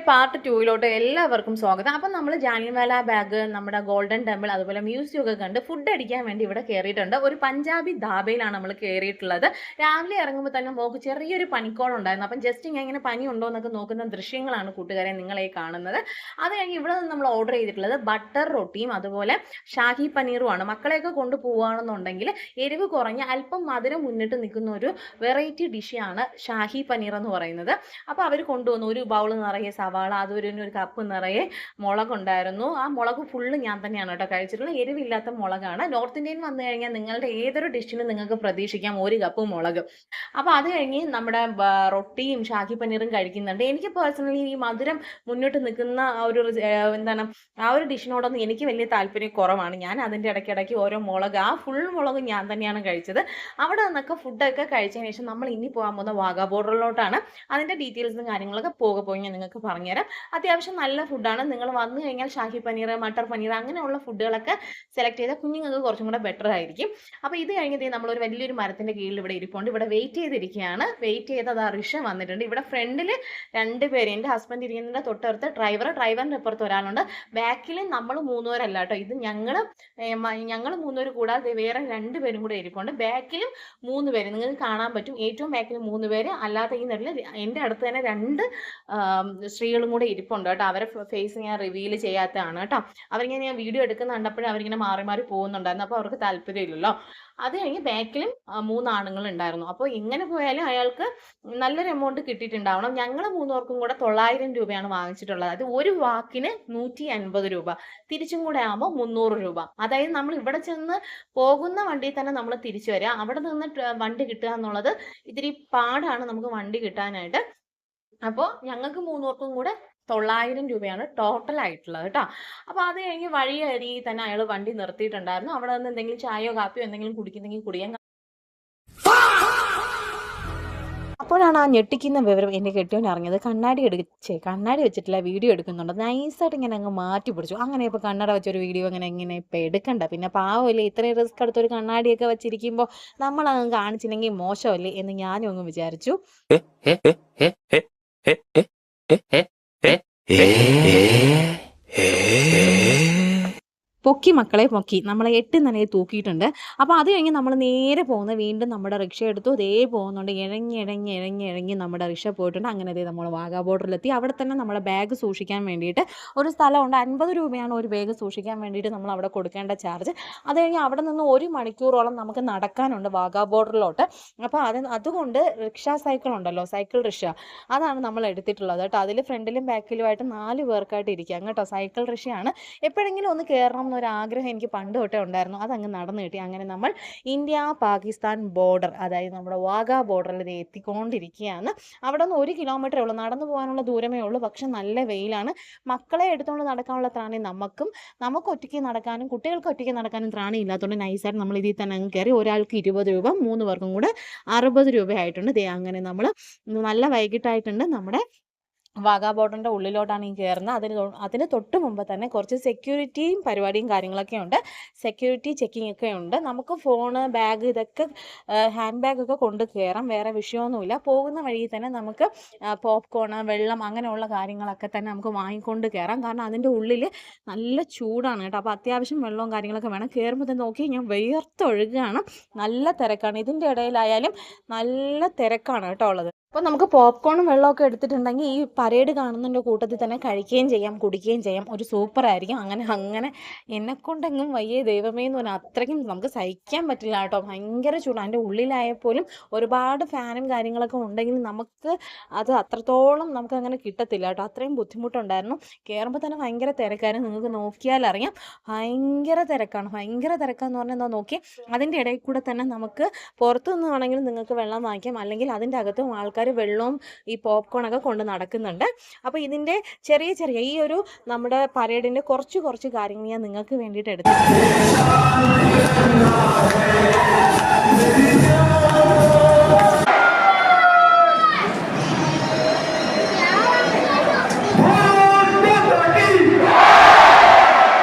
Part 2 എല്ലാവർക്കും സ്വാഗതം. അപ്പം നമ്മൾ ജാലിയൻവാല ബാഗ്, നമ്മുടെ ഗോൾഡൻ ടെമ്പിൾ, അതുപോലെ മ്യൂസിയം ഒക്കെ കണ്ട് ഫുഡ് അടിക്കാൻ വേണ്ടി ഇവിടെ കയറിയിട്ടുണ്ട്. ഒരു പഞ്ചാബി ധാബയിലാണ് നമ്മൾ കയറിയിട്ടുള്ളത്. രാവിലെ ഇറങ്ങുമ്പോൾ തന്നെ മോക്ക് ചെറിയൊരു പനിക്കോളുണ്ടായിരുന്നു. അപ്പം ജസ്റ്റ് ഇങ്ങനെ പനി ഉണ്ടോ എന്നൊക്കെ നോക്കുന്ന ദൃശ്യങ്ങളാണ് കൂട്ടുകാരെ നിങ്ങളെ കാണുന്നത്. അത് കഴിഞ്ഞ് ഇവിടെ നിന്ന് നമ്മൾ ഓർഡർ ചെയ്തിട്ടുള്ളത് ബട്ടർ റൊട്ടിയും അതുപോലെ ഷാഹി പനീറുമാണ്. മക്കളെയൊക്കെ കൊണ്ടുപോവുകയാണെന്നുണ്ടെങ്കിൽ എരിവ് കുറഞ്ഞ അല്പം മധുരം മുന്നിട്ട് നിൽക്കുന്ന ഒരു വെറൈറ്റി ഡിഷാണ് ഷാഹി പനീർ എന്ന് പറയുന്നത്. അപ്പോൾ അവർ കൊണ്ടുവന്നു ഒരു ബൗൾ നിറയെ സവാള, അതൊരു കപ്പ് നിറയെ മുളകുണ്ടായിരുന്നു. ആ മുളക് ഫുള്ള് ഞാൻ തന്നെയാണ് കേട്ടോ കഴിച്ചിട്ടുള്ളത്. എരിവില്ലാത്ത മുളകാണ്. നോർത്ത് ഇന്ത്യയിൽ വന്നു കഴിഞ്ഞാൽ നിങ്ങളുടെ ഏതൊരു ഡിഷിനും നിങ്ങൾക്ക് പ്രതീക്ഷിക്കാം 1 കപ്പ് മുളക്. അപ്പോൾ അത് കഴിഞ്ഞ് നമ്മുടെ റൊട്ടിയും ഷാഹി പനീറും കഴിക്കുന്നുണ്ട്. എനിക്ക് പേഴ്സണലി ഈ മധുരം മുന്നോട്ട് നിൽക്കുന്ന ആ ഒരു ഡിഷിനോടൊന്നും എനിക്ക് വലിയ താല്പര്യം കുറവാണ്. ഞാൻ അതിൻ്റെ ഇടയ്ക്കിടയ്ക്ക് ഓരോ മുളക്, ആ ഫുൾ മുളക് ഞാൻ തന്നെയാണ് കഴിച്ചത്. അവിടെ നിന്നൊക്കെ ഫുഡൊക്കെ കഴിച്ചതിന് ശേഷം നമ്മൾ ഇനി പോകാൻ പോകുന്ന വാഗാ ബോർഡറിലോട്ടാണ്. അതിൻ്റെ ഡീറ്റെയിൽസും കാര്യങ്ങളൊക്കെ പോയി ഞാൻ നിങ്ങൾക്ക് പറഞ്ഞുതരാം. അത്യാവശ്യം നല്ല ഫുഡാണ്. നിങ്ങൾ വന്നു കഴിഞ്ഞാൽ ഷാഹി പനീർ, മട്ടർ പനീർ അങ്ങനെയുള്ള ഫുഡുകളൊക്കെ സെലക്ട് ചെയ്താൽ കുഞ്ഞുങ്ങൾക്ക് കുറച്ചും കൂടെ ബെറ്റർ ആയിരിക്കും. അപ്പോൾ ഇത് കഴിഞ്ഞിട്ട് നമ്മളൊരു വലിയൊരു മരത്തിൻ്റെ കീഴിൽ ഇവിടെ ഇരിപ്പുണ്ട്. ഇവിടെ വെയിറ്റ് ചെയ്തിരിക്കുകയാണ്. വെയിറ്റ് ചെയ്തത് ആ റിഷ വന്നിട്ടുണ്ട്. ഇവിടെ ഫ്രണ്ടിൽ 2 പേര്, എൻ്റെ ഹസ്ബൻഡ് ഇരിക്കുന്നതിൻ്റെ തൊട്ടടുത്ത് ഡ്രൈവറിൻ്റെ അപ്പുറത്ത് ഒരാളുണ്ട്. ബാക്കിൽ നമ്മൾ 3 പേരല്ല കേട്ടോ, ഇത് ഞങ്ങൾ 3 പേര് കൂടാതെ വേറെ 2 പേരും കൂടെ ഇരിപ്പുണ്ട്. ബാക്കിലും 3 പേര് നിങ്ങൾക്ക് കാണാൻ പറ്റും. ഏറ്റവും ബാക്കിൽ 3 പേര്, അല്ലാതെ ഈ നെല്ലിൽ എൻ്റെ അടുത്ത് തന്നെ 2 സ്ത്രീകളും കൂടെ ഇരിപ്പുണ്ട് കേട്ടോ. അവരെ ഫേസ് ഞാൻ റിവീൽ ചെയ്യാത്തതാണ് കേട്ടോ. അവരിങ്ങനെ ഞാൻ വീഡിയോ എടുക്കുന്ന കണ്ടപ്പോഴും അവരിങ്ങനെ മാറി മാറി പോകുന്നുണ്ടായിരുന്നു. അപ്പോൾ അവർക്ക് താല്പര്യമില്ലല്ലോ. അത് കഴിഞ്ഞ് ബാക്കിലും 3 ആണുങ്ങൾ ഉണ്ടായിരുന്നു. അപ്പോൾ എങ്ങനെ പോയാലും അയാൾക്ക് നല്ലൊരു എമൗണ്ട് കിട്ടിയിട്ടുണ്ടാവണം. ഞങ്ങൾ 3 പേർക്കും കൂടെ 900 രൂപയാണ് വാങ്ങിച്ചിട്ടുള്ളത്. അത് ഒരു വാക്കിന് 150 രൂപ, തിരിച്ചും കൂടെ ആകുമ്പോൾ 300 രൂപ. അതായത് നമ്മൾ ഇവിടെ ചെന്ന് പോകുന്ന വണ്ടിയിൽ തന്നെ നമ്മൾ തിരിച്ചു വരിക. അവിടെ നിന്ന് വണ്ടി കിട്ടുക എന്നുള്ളത് ഇത്തിരി പാടാണ് നമുക്ക് വണ്ടി കിട്ടാനായിട്ട്. അപ്പോൾ ഞങ്ങൾക്ക് 3 പേർക്കും കൂടെ 900 രൂപയാണ് ടോട്ടൽ ആയിട്ടുള്ളത് കേട്ടോ. അപ്പോൾ അത് കഴിഞ്ഞ് വഴിയരികിൽ തന്നെ അയാൾ വണ്ടി നിർത്തിയിട്ടുണ്ടായിരുന്നു. അവിടെ നിന്ന് എന്തെങ്കിലും ചായയോ കാപ്പിയോ എന്തെങ്കിലും കുടിക്കുന്നെങ്കിൽ കുടിയാൻ. അപ്പോഴാണ് ആ ഞെട്ടിക്കുന്ന വിവരം എൻ്റെ കെട്ടിയോൻ അറിഞ്ഞത്. കണ്ണാടി വെച്ചിട്ടില്ല, വീഡിയോ എടുക്കുന്നുണ്ട്. നൈസായിട്ട് ഇങ്ങനെ അങ്ങ് മാറ്റി പിടിച്ചു. അങ്ങനെ ഇപ്പോൾ കണ്ണട വെച്ചൊരു വീഡിയോ ഇങ്ങനെ ഇപ്പോൾ എടുക്കണ്ട. പിന്നെ പാവമല്ലേ, ഇത്രയും റിസ്ക് എടുത്തൊരു കണ്ണാടിയൊക്കെ വെച്ചിരിക്കുമ്പോൾ നമ്മളങ്ങ് കാണിച്ചില്ലെങ്കിൽ മോശമല്ലേ എന്ന് ഞാനും അങ്ങ് വിചാരിച്ചു. പൊക്കി മക്കളെ പൊക്കി, നമ്മളെ 8 നിലയിൽ തൂക്കിയിട്ടുണ്ട്. അപ്പോൾ അത് കഴിഞ്ഞ് നമ്മൾ നേരെ പോകുന്നത് വീണ്ടും നമ്മുടെ റിക്ഷ എടുത്തു. ദേ പോകുന്നുണ്ട്, ഇഴങ്ങി നമ്മുടെ റിക്ഷ പോയിട്ടുണ്ട്. അങ്ങനെ നമ്മൾ വാഗാ ബോർഡറിലെത്തി. അവിടെ തന്നെ നമ്മുടെ ബാഗ് സൂക്ഷിക്കാൻ വേണ്ടിയിട്ട് ഒരു സ്ഥലമുണ്ട്. 50 രൂപയാണ് ഒരു ബാഗ് സൂക്ഷിക്കാൻ വേണ്ടിയിട്ട് നമ്മൾ അവിടെ കൊടുക്കേണ്ട ചാർജ്. അത് കഴിഞ്ഞ് അവിടെ നിന്ന് 1 മണിക്കൂറോളം നമുക്ക് നടക്കാനുണ്ട് വാഗാ ബോർഡറിലോട്ട്. അപ്പോൾ അതുകൊണ്ട് സൈക്കിൾ ഉണ്ടല്ലോ, സൈക്കിൾ റിക്ഷ, അതാണ് നമ്മൾ എടുത്തിട്ടുള്ളത് കേട്ടോ. അതിൽ ഫ്രണ്ടിലും ബാക്കിലുമായിട്ട് 4 പേർക്കായിട്ട് ഇരിക്കാം കേട്ടോ. സൈക്കിൾ റിക്ഷയാണ്. എപ്പോഴെങ്കിലും ഒന്ന് കയറണം എന്നൊരാഗ്രഹം എനിക്ക് പണ്ട് തൊട്ടേ ഉണ്ടായിരുന്നു. അതങ്ങ് നടന്നു കിട്ടി. അങ്ങനെ നമ്മൾ ഇന്ത്യ പാകിസ്ഥാൻ ബോർഡർ, അതായത് നമ്മുടെ വാഗാ ബോർഡറിൽ എത്തിക്കൊണ്ടിരിക്കുകയാണ്. അവിടെ നിന്ന് 1 കിലോമീറ്ററേ ഉള്ളൂ, നടന്നു പോകാനുള്ള ദൂരമേ ഉള്ളൂ. പക്ഷെ നല്ല വെയിലാണ്. മക്കളെ എടുത്തുകൊണ്ട് നടക്കാനുള്ള ത്രാണി നമുക്ക് ഒറ്റയ്ക്ക് നടക്കാനും കുട്ടികൾക്ക് ഒറ്റയ്ക്ക് നടക്കാനും ത്രാണി ഇല്ലാത്തതുകൊണ്ട് നൈസായിട്ട് നമ്മൾ ഇതിൽ തന്നെ അങ്ങ് കയറി. ഒരാൾക്ക് 20 രൂപ, 3 പേർക്കും കൂടെ 60 രൂപയായിട്ടുണ്ട്. അങ്ങനെ നമ്മൾ നല്ല വൈകിട്ടായിട്ടുണ്ട്. നമ്മുടെ വാഗാ ബോർഡറിൻ്റെ ഉള്ളിലോട്ടാണ് ഈ കയറുന്നത്. അതിന് തൊട്ട് മുമ്പ് തന്നെ കുറച്ച് സെക്യൂരിറ്റിയും പരിപാടിയും കാര്യങ്ങളൊക്കെ ഉണ്ട്. സെക്യൂരിറ്റി ചെക്കിംഗ് ഒക്കെ ഉണ്ട്. നമുക്ക് ഫോണ്, ബാഗ്, ഇതൊക്കെ ഹാൻഡ് ബാഗൊക്കെ കൊണ്ട് കയറാം, വേറെ വിഷയമൊന്നുമില്ല. പോകുന്ന വഴിയിൽ തന്നെ നമുക്ക് പോപ്കോണ്, വെള്ളം അങ്ങനെയുള്ള കാര്യങ്ങളൊക്കെ തന്നെ നമുക്ക് വാങ്ങിക്കൊണ്ട് കയറാം. കാരണം അതിൻ്റെ ഉള്ളിൽ നല്ല ചൂടാണ് കേട്ടോ. അപ്പോൾ അത്യാവശ്യം വെള്ളവും കാര്യങ്ങളൊക്കെ വേണം. കയറുമ്പോൾ തന്നെ നോക്കി ഞാൻ വിയർത്തൊഴുകുകയാണ്. നല്ല തിരക്കാണ്. ഇതിൻ്റെ ഇടയിലായാലും നല്ല തിരക്കാണ് കേട്ടോ ഉള്ളത്. അപ്പോൾ നമുക്ക് പോപ്കോണും വെള്ളമൊക്കെ എടുത്തിട്ടുണ്ടെങ്കിൽ ഈ പരേഡ് കാണുന്നതിൻ്റെ കൂട്ടത്തിൽ തന്നെ കഴിക്കുകയും ചെയ്യാം, കുടിക്കുകയും ചെയ്യാം. ഒരു സൂപ്പറായിരിക്കും. അങ്ങനെ എന്നെക്കൊണ്ടെങ്ങും വയ്യേ ദൈവമേ എന്ന് പറഞ്ഞാൽ അത്രയ്ക്കും നമുക്ക് സഹിക്കാൻ പറ്റില്ല കേട്ടോ. ഭയങ്കര ചൂടാണ്. അതിൻ്റെ ഉള്ളിലായപ്പോലും ഒരുപാട് ഫാനും കാര്യങ്ങളൊക്കെ ഉണ്ടെങ്കിലും നമുക്ക് അത് അത്രത്തോളം നമുക്ക് അങ്ങനെ കിട്ടത്തില്ല കേട്ടോ. അത്രയും ബുദ്ധിമുട്ടുണ്ടായിരുന്നു. കയറുമ്പോൾ തന്നെ ഭയങ്കര തിരക്കായിരുന്നു. നിങ്ങൾക്ക് നോക്കിയാൽ അറിയാം, ഭയങ്കര തിരക്കാണ്. ഭയങ്കര തിരക്കാന്ന് പറഞ്ഞാൽ എന്താ നോക്കി, അതിൻ്റെ ഇടയിൽ കൂടെ തന്നെ നമുക്ക് പുറത്തു നിന്നാണെങ്കിലും നിങ്ങൾക്ക് വെള്ളം വാങ്ങിക്കാം, അല്ലെങ്കിൽ അതിൻ്റെ അകത്തും ആൾക്കാർ വെള്ളവും ഈ പോപ്കോണൊക്കെ കൊണ്ട് നടക്കുന്നുണ്ട്. അപ്പോൾ ഇതിൻ്റെ ചെറിയ ഈ ഒരു നമ്മുടെ പരേഡിൻ്റെ കുറച്ച് കാര്യങ്ങൾ ഞാൻ നിങ്ങൾക്ക് വേണ്ടിയിട്ട് എടുത്തിട്ടുണ്ട്.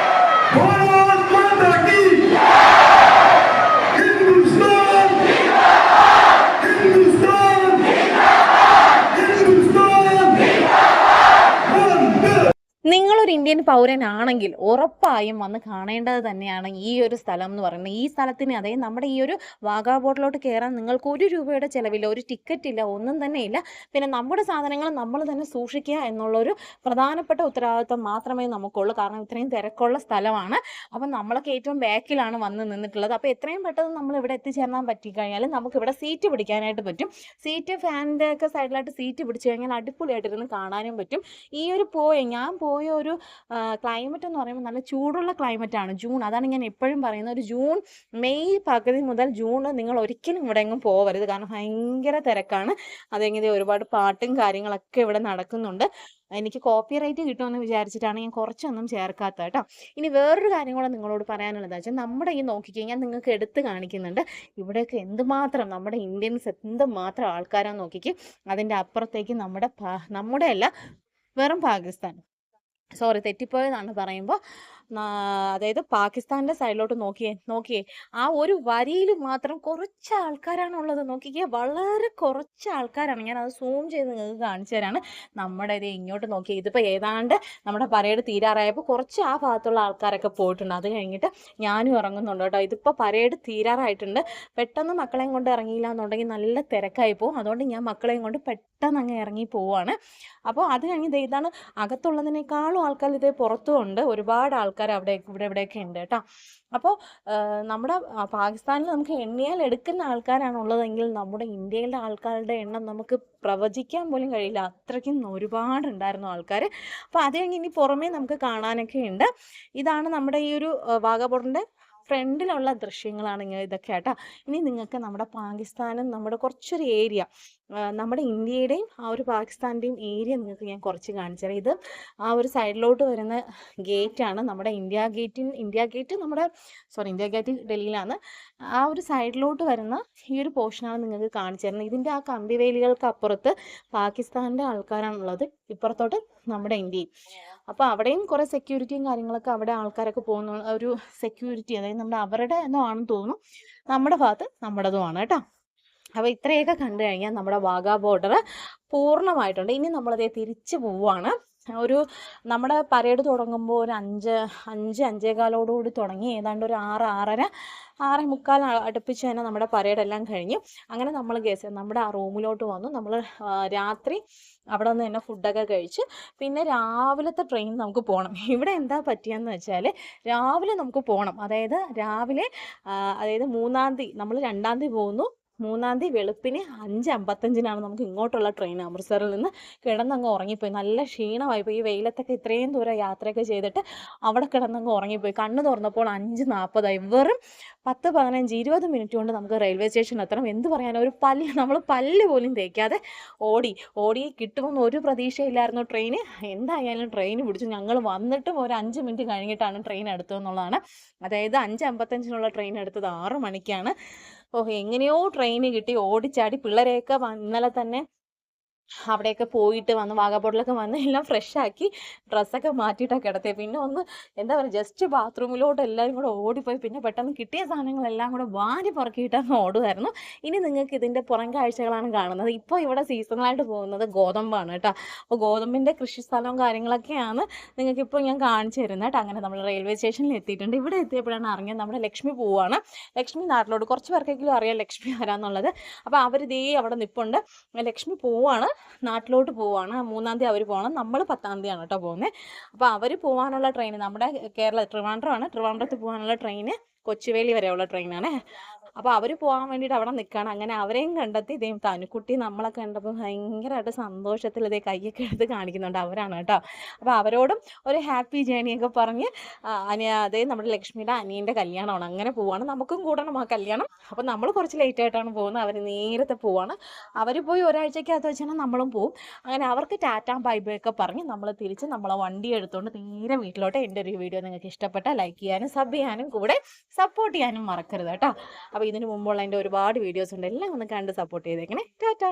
ഇന്ത്യൻ പൗരനാണെങ്കിൽ ഉറപ്പായും വന്ന് കാണേണ്ടത് തന്നെയാണ് ഈ ഒരു സ്ഥലം എന്ന് പറയുന്നത്. ഈ സ്ഥലത്തിന് അതായത് നമ്മുടെ ഈ ഒരു വാഗാ ബോർഡറിലോട്ട് കയറാൻ നിങ്ങൾക്ക് 1 രൂപയുടെ ചിലവില്ല, ഒരു ടിക്കറ്റ് ഇല്ല, ഒന്നും തന്നെ ഇല്ല. പിന്നെ നമ്മുടെ സാധനങ്ങൾ നമ്മൾ തന്നെ സൂക്ഷിക്കുക എന്നുള്ളൊരു പ്രധാനപ്പെട്ട ഉത്തരവാദിത്വം മാത്രമേ നമുക്കുള്ളൂ. കാരണം ഇത്രയും തിരക്കുള്ള സ്ഥലമാണ്. അപ്പം നമ്മളൊക്കെ ഏറ്റവും ബാക്കിലാണ് വന്ന് നിന്നിട്ടുള്ളത്. അപ്പോൾ എത്രയും പെട്ടെന്ന് നമ്മൾ ഇവിടെ എത്തിച്ചേരാൻ പറ്റിക്കഴിഞ്ഞാൽ നമുക്കിവിടെ സീറ്റ് പിടിക്കാനായിട്ട് പറ്റും. സീറ്റ് ഫാനിൻ്റെ ഒക്കെ സൈഡിലായിട്ട് സീറ്റ് പിടിച്ചു കഴിഞ്ഞാൽ അടിപൊളിയായിട്ടിരുന്ന് കാണാനും പറ്റും. ഈ ഒരു ഞാൻ പോയ ഒരു ക്ലൈമറ്റ് എന്ന് പറയുമ്പോൾ നല്ല ചൂടുള്ള ക്ലൈമറ്റാണ്. ജൂൺ, അതാണ് ഞാൻ എപ്പോഴും പറയുന്നത്. ഒരു ജൂൺ മെയ് പകുതി മുതൽ ജൂൺ നിങ്ങൾ ഒരിക്കലും ഇവിടെ എങ്ങും പോകരുത്. കാരണം ഭയങ്കര തിരക്കാണ്. അതെങ്ങനെ ഒരുപാട് പാട്ടും കാര്യങ്ങളൊക്കെ ഇവിടെ നടക്കുന്നുണ്ട്. എനിക്ക് കോപ്പി റൈറ്റ് കിട്ടുമെന്ന് വിചാരിച്ചിട്ടാണ് ഞാൻ കുറച്ചൊന്നും ചേർക്കാത്തത് കേട്ടോ. ഇനി വേറൊരു കാര്യം കൂടെ നിങ്ങളോട് പറയാനുള്ളത് വെച്ചാൽ നമ്മുടെ ഈ നോക്കിക്കഴിഞ്ഞാൽ നിങ്ങൾക്ക് എടുത്ത് കാണിക്കുന്നുണ്ട് ഇവിടെയൊക്കെ എന്തുമാത്രം നമ്മുടെ ഇന്ത്യൻസ് എന്തുമാത്രം ആൾക്കാരാന്ന് നോക്കിക്കും. അതിൻ്റെ അപ്പുറത്തേക്ക് നമ്മുടെ അല്ല, വെറും പാകിസ്ഥാൻ, സോറി തെറ്റിപ്പോയതാണ് പറയുമ്പോൾ, അതായത് പാകിസ്ഥാൻ്റെ സൈഡിലോട്ട് നോക്കിയേ ആ ഒരു വരിയിൽ മാത്രം കുറച്ച് ആൾക്കാരാണുള്ളത്. നോക്കിക്കേ, വളരെ കുറച്ച് ആൾക്കാരാണ്. ഞാൻ അത് സൂം ചെയ്ത് നിങ്ങൾക്ക് കാണിച്ചു തരാണ്. നമ്മുടെ ഇത് ഇങ്ങോട്ട് നോക്കിയേ, ഇതിപ്പോൾ ഏതാണ്ട് നമ്മുടെ പരേഡ് തീരാറായപ്പോൾ കുറച്ച് ആ ഭാഗത്തുള്ള ആൾക്കാരൊക്കെ പോയിട്ടുണ്ട്. അത് കഴിഞ്ഞിട്ട് ഞാനും ഇറങ്ങുന്നുണ്ട് കേട്ടോ. ഇതിപ്പോൾ പരേഡ് തീരാറായിട്ടുണ്ട്. പെട്ടെന്ന് മക്കളെയും കൊണ്ട് ഇറങ്ങിയില്ല എന്നുണ്ടെങ്കിൽ നല്ല തിരക്കായി പോകും. അതുകൊണ്ട് ഞാൻ മക്കളെയും കൊണ്ട് പെട്ടെന്ന് അങ്ങ് ഇറങ്ങി പോവുകയാണ്. അപ്പോൾ അത് കഴിഞ്ഞ് ഇതാണ് അകത്തുള്ളതിനേക്കാളും ആൾക്കാർ ഇതേ പുറത്തും ഉണ്ട്. ഒരുപാട് ആൾക്കാർ ഇവിടെയൊക്കെ ഉണ്ട് കേട്ടോ. അപ്പോൾ നമ്മുടെ പാകിസ്ഥാനിൽ നമുക്ക് എണ്ണിയാൽ എടുക്കുന്ന ആൾക്കാരാണ് ഉള്ളതെങ്കിൽ നമ്മുടെ ഇന്ത്യയിലെ ആൾക്കാരുടെ എണ്ണം നമുക്ക് പ്രവചിക്കാൻ പോലും കഴിയില്ല. അത്രയ്ക്കും ഒരുപാടുണ്ടായിരുന്നു ആൾക്കാർ. അപ്പോൾ അത് കഴിഞ്ഞ് ഇനി പുറമേ നമുക്ക് കാണാനൊക്കെ ഉണ്ട്. ഇതാണ് നമ്മുടെ ഈ ഒരു വാഗാ ബോർഡറിൻ്റെ ഫ്രണ്ടിലുള്ള ദൃശ്യങ്ങളാണ് ഇതൊക്കെ കേട്ടോ. ഇനി നിങ്ങൾക്ക് നമ്മുടെ പാകിസ്ഥാനും നമ്മുടെ കുറച്ചൊരു ഏരിയ, നമ്മുടെ ഇന്ത്യയുടെയും ആ ഒരു പാകിസ്ഥാൻ്റെയും ഏരിയ നിങ്ങൾക്ക് ഞാൻ കുറച്ച് കാണിച്ചു തരാം. ഇത് ആ ഒരു സൈഡിലോട്ട് വരുന്ന ഗേറ്റാണ് നമ്മുടെ ഇന്ത്യ ഗേറ്റ് ഡൽഹിയിലാണ്. ആ ഒരു സൈഡിലോട്ട് വരുന്ന ഈ ഒരു പോർഷനാണ് നിങ്ങൾക്ക് കാണിച്ചു തരുന്നത്. ഇതിൻ്റെ ആ കമ്പിവേലികൾക്ക് അപ്പുറത്ത് പാകിസ്ഥാൻ്റെ ആൾക്കാരാണുള്ളത്, ഇപ്പുറത്തോട്ട് നമ്മുടെ ഇന്ത്യയും. അപ്പോൾ അവിടെയും കുറേ സെക്യൂരിറ്റിയും കാര്യങ്ങളൊക്കെ, അവിടെ ആൾക്കാരൊക്കെ പോകുന്ന ഒരു സെക്യൂരിറ്റി, അതായത് അവരുടെ എന്നോ ആണെന്ന് തോന്നുന്നു. നമ്മുടെ ഭാഗത്ത് നമ്മുടേതുമാണ് കേട്ടോ. അപ്പോൾ ഇത്രയൊക്കെ കണ്ടു കഴിഞ്ഞാൽ നമ്മുടെ വാഗാ ബോർഡർ പൂർണ്ണമായിട്ടുണ്ട്. ഇനി നമ്മളതേ തിരിച്ചു പോവുകയാണ്. നമ്മുടെ പരേഡ് തുടങ്ങുമ്പോൾ ഒരു 5-5:15 തുടങ്ങി ഏതാണ്ട് ഒരു 6-6:45 അടുപ്പിച്ച് തന്നെ നമ്മുടെ പരേഡെല്ലാം കഴിഞ്ഞു. അങ്ങനെ നമ്മൾ നമ്മുടെ ആ റൂമിലോട്ട് വന്നു. നമ്മൾ രാത്രി അവിടെ നിന്ന് തന്നെ ഫുഡൊക്കെ കഴിച്ച് പിന്നെ രാവിലത്തെ ട്രെയിൻ നമുക്ക് പോകണം. ഇവിടെ എന്താ പറ്റിയെന്ന് വെച്ചാൽ രാവിലെ നമുക്ക് പോകണം. അതായത് 3-ാം തീയതി നമ്മൾ 2-ാം തീയതി പോകുന്നു. 3-ാം തീയതി വെളുപ്പിന് 5:55 നമുക്ക് ഇങ്ങോട്ടുള്ള ട്രെയിൻ. അമൃത്സറിൽ നിന്ന് കിടന്നങ്ങ് ഉറങ്ങിപ്പോയി. നല്ല ക്ഷീണമായിപ്പോയി. ഈ വെയിലത്തൊക്കെ ഇത്രയും ദൂരം യാത്രയൊക്കെ ചെയ്തിട്ട് അവിടെ കിടന്നങ്ങ് ഉറങ്ങിപ്പോയി. കണ്ണ് തുറന്നപ്പോൾ 5:40. വെറും 10-15-20 മിനിറ്റ് കൊണ്ട് നമുക്ക് റെയിൽവേ സ്റ്റേഷനിൽ എത്തണം. എന്ത് പറയാനോ, നമ്മൾ പല്ല് പോലും തേക്കാതെ ഓടി കിട്ടുമെന്ന് ഒരു പ്രതീക്ഷയില്ലായിരുന്നു ട്രെയിന്. എന്തായാലും ട്രെയിൻ പിടിച്ചു. ഞങ്ങൾ വന്നിട്ടും ഒരു 5 മിനിറ്റ് കഴിഞ്ഞിട്ടാണ് ട്രെയിൻ എടുത്തതെന്നുള്ളതാണ്. അതായത് 5:55 ട്രെയിൻ എടുത്തത് 6 മണിക്കാണ്. എങ്ങനെയോ ട്രെയിന് കിട്ടി. ഓടിച്ചാടി പിള്ളേരെയൊക്കെ ഇന്നലെ തന്നെ അവിടെയൊക്കെ പോയിട്ട് വന്ന് വാഗാ ബോർഡറിലൊക്കെ വന്ന് എല്ലാം ഫ്രഷാക്കി ഡ്രസ്സൊക്കെ മാറ്റിയിട്ടൊക്കെ കിടത്തിയത്. പിന്നെ ഒന്ന് എന്താ പറയുക, ജസ്റ്റ് ബാത്റൂമിലോട്ട് എല്ലാവരും കൂടെ ഓടിപ്പോയി. പിന്നെ പെട്ടെന്ന് കിട്ടിയ സാധനങ്ങളെല്ലാം കൂടെ വാരി പുറക്കിയിട്ടങ്ങ് ഓടുമായിരുന്നു. ഇനി നിങ്ങൾക്ക് ഇതിൻ്റെ പുറം കാഴ്ചകളാണ് കാണുന്നത്. ഇപ്പോൾ ഇവിടെ സീസണലായിട്ട് പോകുന്നത് ഗോതമ്പാണ് കേട്ടോ. അപ്പോൾ ഗോതമ്പിൻ്റെ കൃഷി സ്ഥലവും കാര്യങ്ങളൊക്കെയാണ് നിങ്ങൾക്കിപ്പോൾ ഞാൻ കാണിച്ചു തരുന്നത് കേട്ടോ. അങ്ങനെ നമ്മൾ റെയിൽവേ സ്റ്റേഷനിൽ എത്തിയിട്ടുണ്ട്. ഇവിടെ എത്തിയപ്പോഴാണ് അറിഞ്ഞത് നമ്മുടെ ലക്ഷ്മി പോവുകയാണ്. ലക്ഷ്മി നാട്ടിലോട്ട്. കുറച്ച് പേർക്കെങ്കിലും അറിയാം ലക്ഷ്മി ആരാന്നുള്ളത്. അപ്പോൾ അവർ അവിടെ നിൽപ്പുണ്ട്. ലക്ഷ്മി പോവുകയാണ്, നാട്ടിലോട്ട് പോവുകയാണ്. 3-ാം തീയതി അവർ പോകണം. നമ്മൾ 10-ാം തീയതിയാണ് കേട്ടോ പോകുന്നത്. അപ്പോൾ അവർ പോകാനുള്ള ട്രെയിൻ നമ്മുടെ ട്രിവാൻഡ്രത്ത് പോകാനുള്ള ട്രെയിന് കൊച്ചുവേലി വരെയുള്ള ട്രെയിനാണ്. അപ്പോൾ അവർ പോകാൻ വേണ്ടിയിട്ട് അവിടെ നിൽക്കുകയാണ്. അങ്ങനെ അവരെയും കണ്ടെത്തി ഇതേ തനുക്കുട്ടി നമ്മളൊക്കെ കണ്ടപ്പോൾ ഭയങ്കരമായിട്ട് സന്തോഷത്തിൽ ഇതേ കയ്യൊക്കെ എടുത്ത് കാണിക്കുന്നുണ്ട്. അവരാണ് കേട്ടോ. അപ്പോൾ അവരോടും ഒരു ഹാപ്പി ജേണിയൊക്കെ പറഞ്ഞ് അതേ നമ്മുടെ ലക്ഷ്മിയുടെ അനിയൻ്റെ കല്യാണമാണ്. അങ്ങനെ പോവാണ്. നമുക്കും കൂടണം ആ കല്യാണം. അപ്പോൾ നമ്മൾ കുറച്ച് ലേറ്റായിട്ടാണ് പോകുന്നത്. അവർ നേരത്തെ പോവാണ്. അവർ പോയി ഒരാഴ്ചക്കകത്ത് വെച്ചാൽ നമ്മളും പോവും. അങ്ങനെ അവർക്ക് ടാറ്റാ ബൈ ബൈ ഒക്കെ പറഞ്ഞ് നമ്മൾ തിരിച്ച് നമ്മളെ വണ്ടി എടുത്തുകൊണ്ട് നേരെ വീട്ടിലോട്ട്. എൻ്റെ ഒരു വീഡിയോ നിങ്ങൾക്ക് ഇഷ്ടപ്പെട്ടാൽ ലൈക്ക് ചെയ്യാനും സബ് ചെയ്യാനും കൂടെ സപ്പോർട്ട് ചെയ്യാനും മറക്കരുത് കേട്ടോ. അപ്പോൾ ഇതിന് മുമ്പുള്ള എൻ്റെ ഒരുപാട് വീഡിയോസ് ഉണ്ട്. എല്ലാം ഒന്ന് കണ്ട് സപ്പോർട്ട് ചെയ്തേക്കണേ. ടാറ്റാ.